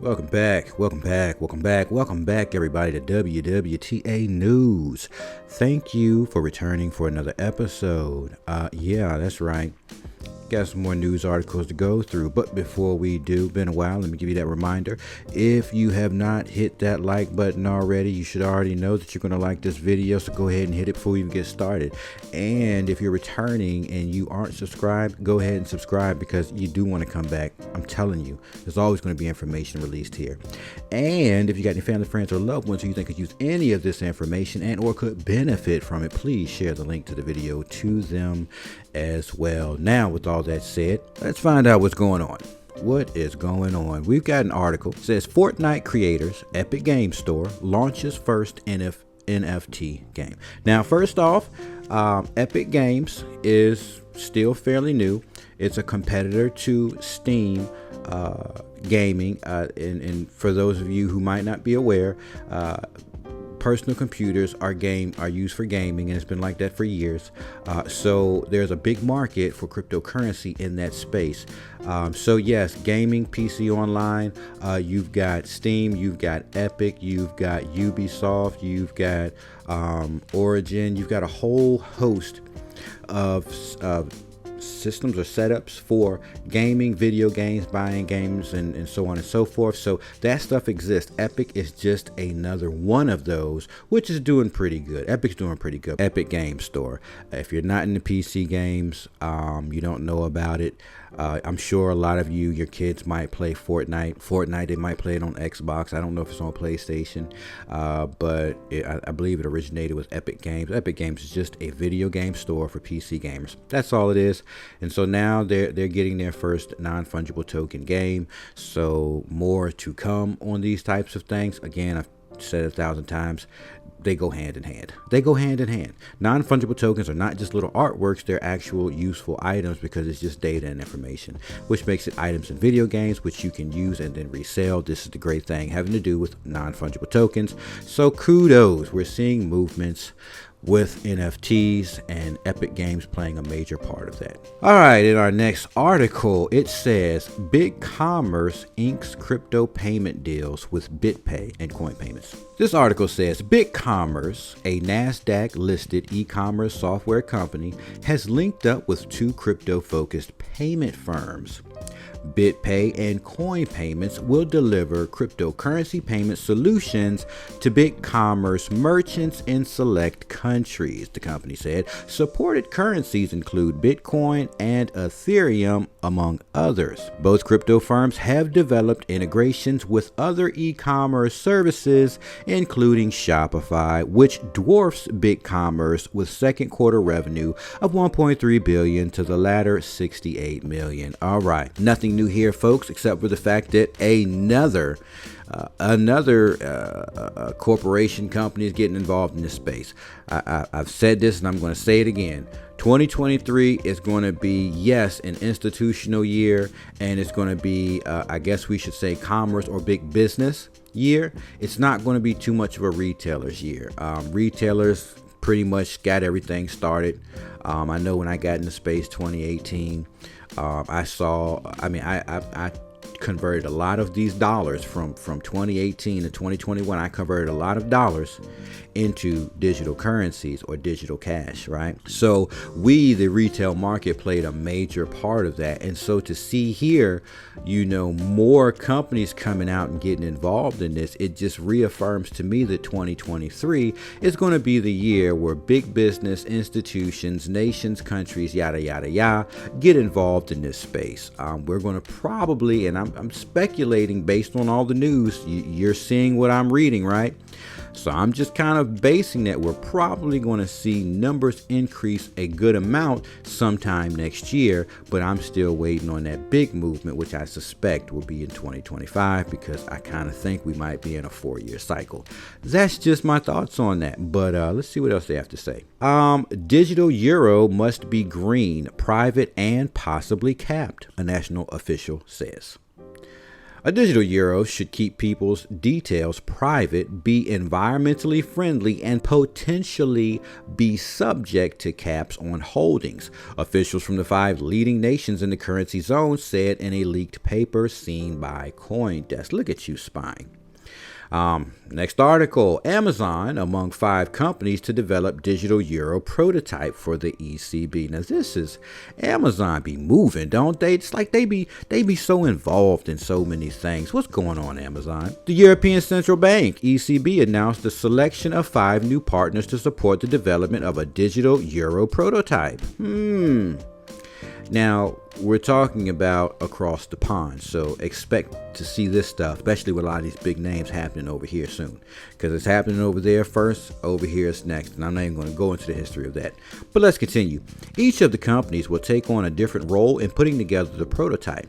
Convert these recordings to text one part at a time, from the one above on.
Welcome back, welcome back, everybody, to WWTA News. Thank you for returning for another episode. Yeah, that's right. Got some more news articles to go through, but before we do, been a while, let me give you that reminder. If you have not hit that like button already, you should already know that you're going to like this video, so go ahead and hit it before we even get started. And if you're returning and you aren't subscribed, go ahead and subscribe, because you do want to come back. I'm telling you, there's always going to be information released here. And if you got any family, friends, or loved ones who you think could use any of this information and or could benefit from it, please share the link to the video to them as well. Now, with all that said, let's find out what's going on. What is going on? We've got an article. It says Fortnite creators, Epic Games Store launches first NFT game. Now, first off, Epic Games is still fairly new. It's a competitor to Steam gaming. And for those of you who might not be aware, personal computers are used for gaming, and it's been like that for years. So there's a big market for cryptocurrency in that space. So yes, gaming, PC online, you've got Steam, you've got Epic, you've got Ubisoft, you've got Origin, you've got a whole host of systems or setups for gaming, video games, buying games, and so on and so forth. So that stuff exists. Epic is just another one of those, which is doing pretty good. Epic's doing pretty good. Epic Games Store. If you're not in the PC games, you don't know about it. I'm sure a lot of your kids might play Fortnite. They might play it on Xbox. I don't know if it's on PlayStation, but I believe it originated with Epic Games. Epic Games is just a video game store for PC gamers. That's all it is. And so now they're getting their first non-fungible token game. So more to come on these types of things. Again, I've said it 1,000 times. They go hand in hand. Non-fungible tokens are not just little artworks, they're actual useful items, because it's just data and information, which makes it items in video games, which you can use and then resell. This is the great thing having to do with non-fungible tokens. So kudos, we're seeing movements with NFTs, and Epic Games playing a major part of that. All right, in our next article, it says Bigcommerce inks crypto payment deals with BitPay and coin payments. This article says Bigcommerce, a NASDAQ-listed e-commerce software company, has linked up with two crypto-focused payment firms. BitPay and Coin Payments will deliver cryptocurrency payment solutions to Bigcommerce merchants in select countries, the company said. Supported currencies include Bitcoin and Ethereum, among others. Both crypto firms have developed integrations with other e-commerce services, including Shopify, which dwarfs Bigcommerce with second quarter revenue of $1.3 billion to the latter $68 million. All right, nothing new here, folks, except for the fact that another corporation company is getting involved in this space. I've said this and I'm going to say it again. 2023 is going to be, yes, an institutional year, and it's going to be, I guess we should say, commerce or big business year. It's not going to be too much of a retailer's year. Retailers pretty much got everything started. I know when I got into space 2018, I converted a lot of these dollars from 2018 to 2021. I converted a lot of dollars into digital currencies or digital cash, right? So we, the retail market, played a major part of that. And so to see here, more companies coming out and getting involved in this, it just reaffirms to me that 2023 is going to be the year where big business, institutions, nations, countries, yada, yada, yada, get involved in this space. We're going to probably, and I'm speculating based on all the news, you're seeing what I'm reading, right? So I'm just kind of basing that we're probably going to see numbers increase a good amount sometime next year, but I'm still waiting on that big movement, which I suspect will be in 2025, because I kind of think we might be in a 4-year cycle. That's just my thoughts on that, but let's see what else they have to say. Digital euro must be green, private, and possibly capped, a national official says. A digital euro should keep people's details private, be environmentally friendly, and potentially be subject to caps on holdings. Officials from the 5 leading nations in the currency zone said in a leaked paper seen by CoinDesk. Look at you spying. Next article, Amazon among 5 companies to develop digital euro prototype for the ECB. Now this is, Amazon be moving, don't they? It's like they be so involved in so many things. What's going on, Amazon? The European Central Bank, ECB, announced the selection of 5 new partners to support the development of a digital euro prototype. Now, we're talking about across the pond, so expect to see this stuff, especially with a lot of these big names, happening over here soon. Because it's happening over there first, over here it's next, and I'm not even going to go into the history of that. But let's continue. Each of the companies will take on a different role in putting together the prototype.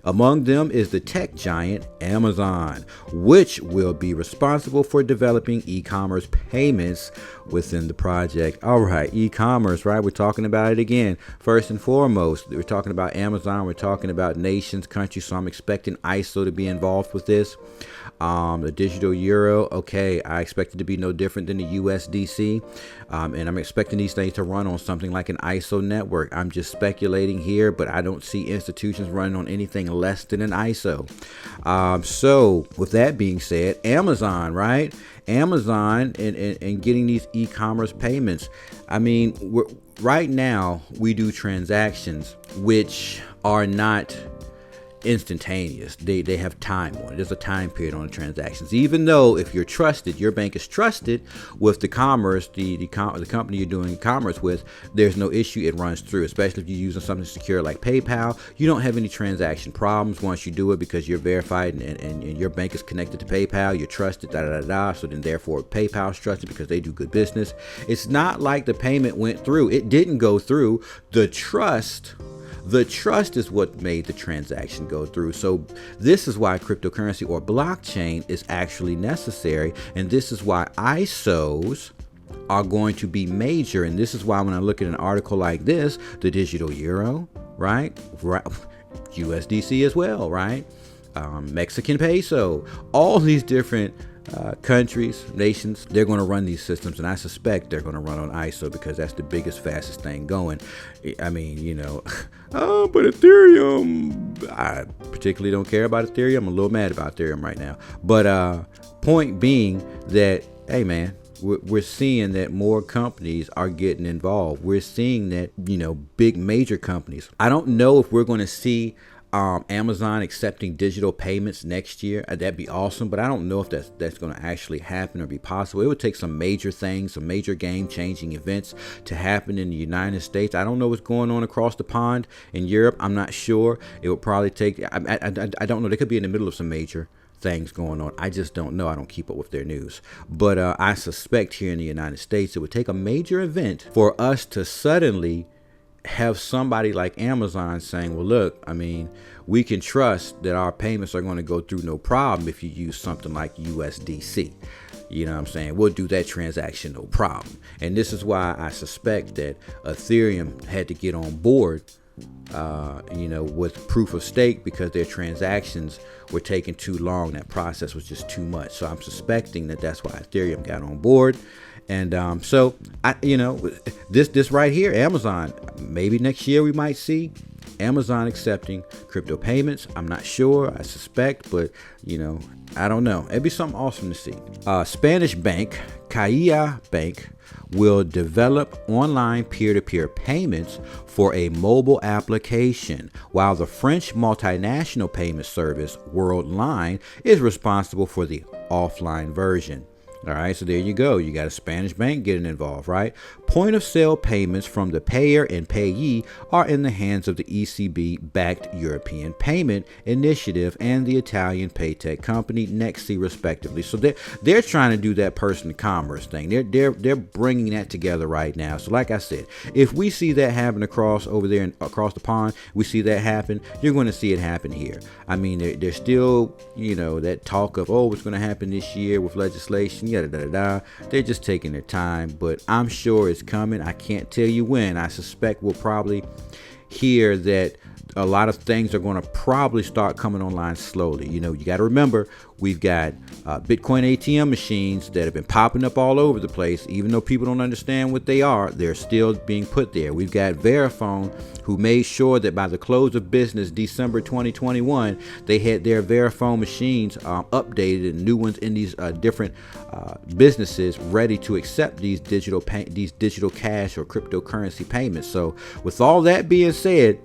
Among them is the tech giant Amazon, which will be responsible for developing e-commerce payments within the project. All right, e-commerce, right? We're talking about it again. First and foremost, we're talking about Amazon. We're talking about nations, countries. So I'm expecting ISO to be involved with this. The digital euro, okay, I expect it to be no different than the USDC. And I'm expecting these things to run on something like an ISO network. I'm just speculating here, but I don't see institutions running on anything less than an ISO. So with that being said, Amazon, right? Amazon and getting these e-commerce payments. I mean, right now we do transactions which are not instantaneous. They have time on it. There's a time period on the transactions. Even though if you're trusted, your bank is trusted with the commerce, the company you're doing commerce with, there's no issue. It runs through, especially if you're using something secure like PayPal. You don't have any transaction problems once you do it because you're verified and your bank is connected to PayPal. You're trusted, So then therefore PayPal's trusted because they do good business. It's not like the payment went through. It didn't go through. The trust is what made the transaction go through. So this is why cryptocurrency or blockchain is actually necessary. And this is why ISOs are going to be major. And this is why when I look at an article like this, the digital euro, right? USDC as well, right? Mexican peso, all these different countries, nations, they're going to run these systems, and I suspect they're going to run on ISO because that's the biggest, fastest thing going. I mean, but Ethereum, I particularly don't care about Ethereum. I'm a little mad about Ethereum right now. But point being that, hey man, we're seeing that more companies are getting involved. We're seeing that, big major companies. I don't know if we're going to see Amazon accepting digital payments next year. That'd be awesome, but I don't know if that's going to actually happen or be possible. It would take some major things, some major game-changing events to happen in the United States. I don't know what's going on across the pond in Europe. I'm not sure. It would probably take, I don't know. They could be in the middle of some major things going on. I just don't know. I don't keep up with their news. But I suspect here in the United States, it would take a major event for us to suddenly have somebody like Amazon saying, well, look, I mean, we can trust that our payments are going to go through no problem if you use something like USDC. You know what I'm saying? We'll do that transaction no problem. And this is why I suspect that Ethereum had to get on board, with proof of stake, because their transactions were taking too long. That process was just too much. So I'm suspecting that that's why Ethereum got on board. And so this right here, Amazon, maybe next year we might see Amazon accepting crypto payments. I'm not sure. I suspect, but I don't know. It'd be something awesome to see. Spanish bank Caixa Bank will develop online peer-to-peer payments for a mobile application, while the French multinational payment service Worldline is responsible for the offline version. All right, so there you go. You got a Spanish bank getting involved, right? Point of sale payments from the payer and payee are in the hands of the ECB-backed European Payment Initiative and the Italian paytech company Nexi, respectively. So they're trying to do that person-to-commerce thing. They're bringing that together right now. So like I said, if we see that happen across over there and across the pond, we see that happen, you're going to see it happen here. I mean, there's still, that talk of, what's going to happen this year with legislation. They're just taking their time, but I'm sure it's coming. I can't tell you when. I suspect we'll probably hear that a lot of things are going to probably start coming online slowly. You got to remember, we've got Bitcoin ATM machines that have been popping up all over the place. Even though people don't understand what they are, they're still being put there. We've got Verifone, who made sure that by the close of business December 2021, they had their Verifone machines updated and new ones in these different businesses ready to accept these digital cash or cryptocurrency payments. So with all that being said,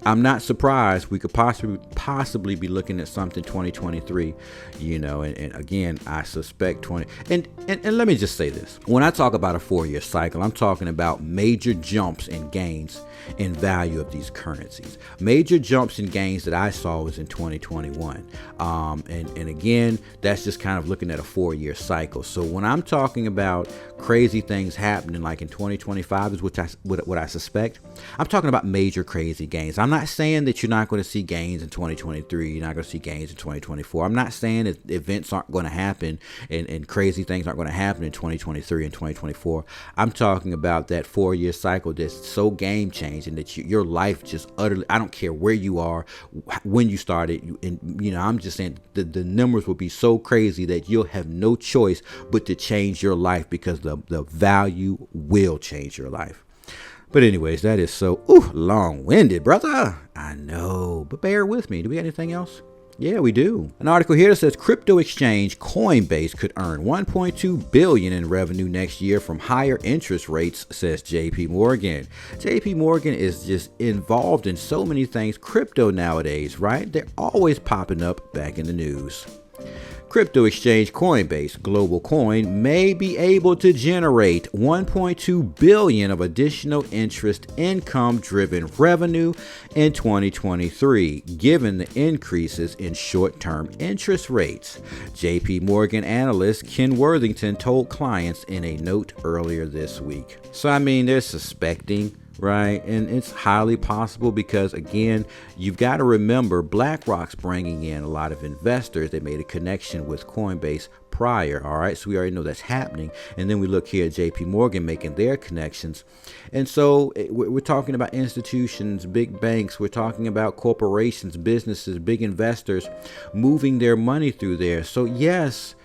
I'm not surprised we could possibly be looking at something 2023, and again, I suspect and let me just say this. When I talk about a 4-year cycle, I'm talking about major jumps and gains in value of these currencies. Major jumps and gains that I saw was in 2021. And again, that's just kind of looking at a 4-year cycle. So when I'm talking about crazy things happening like in 2025 is what I suspect, I'm talking about major crazy gains. I'm not saying that you're not going to see gains in 2023. You're not going to see gains in 2024. I'm not saying that events aren't going to happen and crazy things aren't going to happen in 2023 and 2024. I'm talking about that 4-year cycle that's so game changing that your life just utterly, I don't care where you are, when you started, I'm just saying the numbers will be so crazy that you'll have no choice but to change your life, because the value will change your life. But anyways, that is so long-winded, brother. I know, but bear with me. Do we got anything else? Yeah, we do. An article here that says crypto exchange Coinbase could earn $1.2 billion in revenue next year from higher interest rates, says JPMorgan. JPMorgan is just involved in so many things crypto nowadays, right? They're always popping up back in the news. Crypto exchange Coinbase, global coin, may be able to generate $1.2 billion of additional interest income-driven revenue in 2023, given the increases in short-term interest rates. JPMorgan analyst Ken Worthington told clients in a note earlier this week. So, they're suspecting, right? And it's highly possible because, again, you've got to remember BlackRock's bringing in a lot of investors. They made a connection with Coinbase prior. All right. So we already know that's happening. And then we look here at JPMorgan making their connections. And so we're talking about institutions, big banks. We're talking about corporations, businesses, big investors moving their money through there. So yes,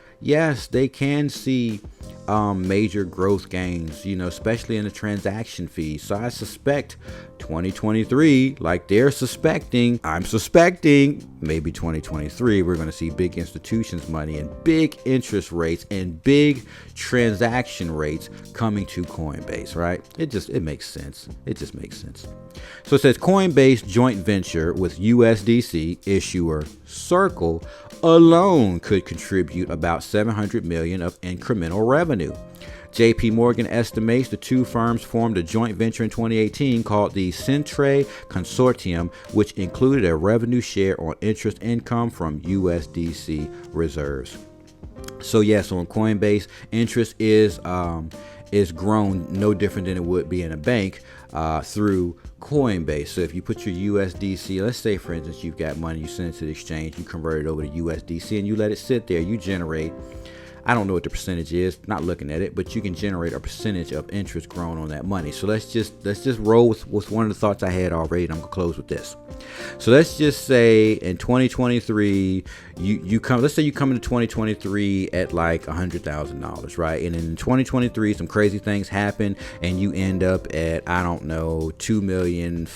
they can see major growth gains, especially in the transaction fees. So I suspect 2023, like they're suspecting, I'm suspecting maybe 2023, we're going to see big institutions money and big interest rates and big transaction rates coming to Coinbase, right? It makes sense. It just makes sense. So it says Coinbase joint venture with USDC issuer Circle alone could contribute about $700 million of incremental revenue. JPMorgan estimates the two firms formed a joint venture in 2018 called the Centre Consortium, which included a revenue share on interest income from USDC reserves. So on Coinbase, interest is grown no different than it would be in a bank through Coinbase. So if you put your USDC, let's say for instance you've got money, you send it to the exchange, you convert it over to USDC, and you let it sit there, you generate, I don't know what the percentage is, not looking at it, but you can generate a percentage of interest grown on that money. So let's just roll with one of the thoughts I had already, and I'm gonna close with this. So let's just say in 2023, let's say you come into 2023 at like $100,000, right? And in 2023, some crazy things happen, and you end up at, I don't know, $2.5 million,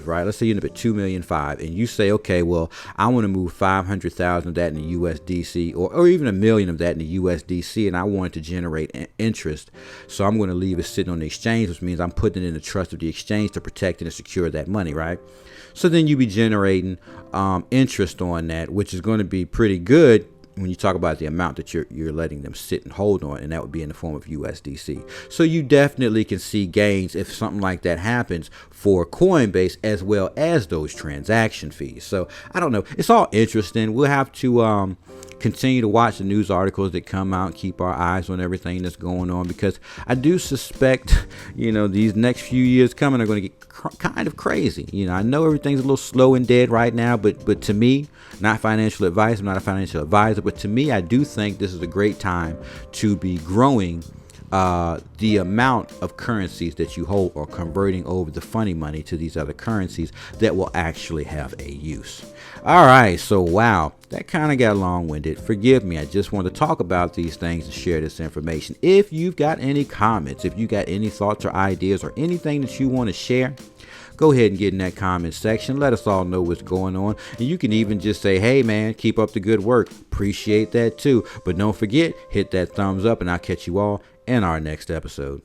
right? Let's say you end up at $2.5 million, and you say, okay, well, I want to move 500,000 of that in the USDC, or even $1 million of that in the USDC, and I want it to generate interest. So I'm going to leave it sitting on the exchange, which means I'm putting it in the trust of the exchange to protect and secure that money, right? So then you be generating interest on that, which is going to be pretty good when you talk about the amount that you're letting them sit and hold on, and that would be in the form of USDC. So you definitely can see gains if something like that happens for Coinbase, as well as those transaction fees. So I don't know. It's all interesting. We'll have to continue to watch the news articles that come out, keep our eyes on everything that's going on, because I do suspect, these next few years coming are going to get kind of crazy. I know everything's a little slow and dead right now, but to me, not financial advice, I'm not a financial advisor, but to me, I do think this is a great time to be growing the amount of currencies that you hold or converting over the funny money to these other currencies that will actually have a use. All right, so wow, that kind of got long-winded. Forgive me. I just want to talk about these things and share this information. If you've got any comments, if you got any thoughts or ideas or anything that you want to share, go ahead and get in that comment section. Let us all know what's going on. And you can even just say, hey, man, keep up the good work. Appreciate that, too. But don't forget, hit that thumbs up, and I'll catch you all in our next episode.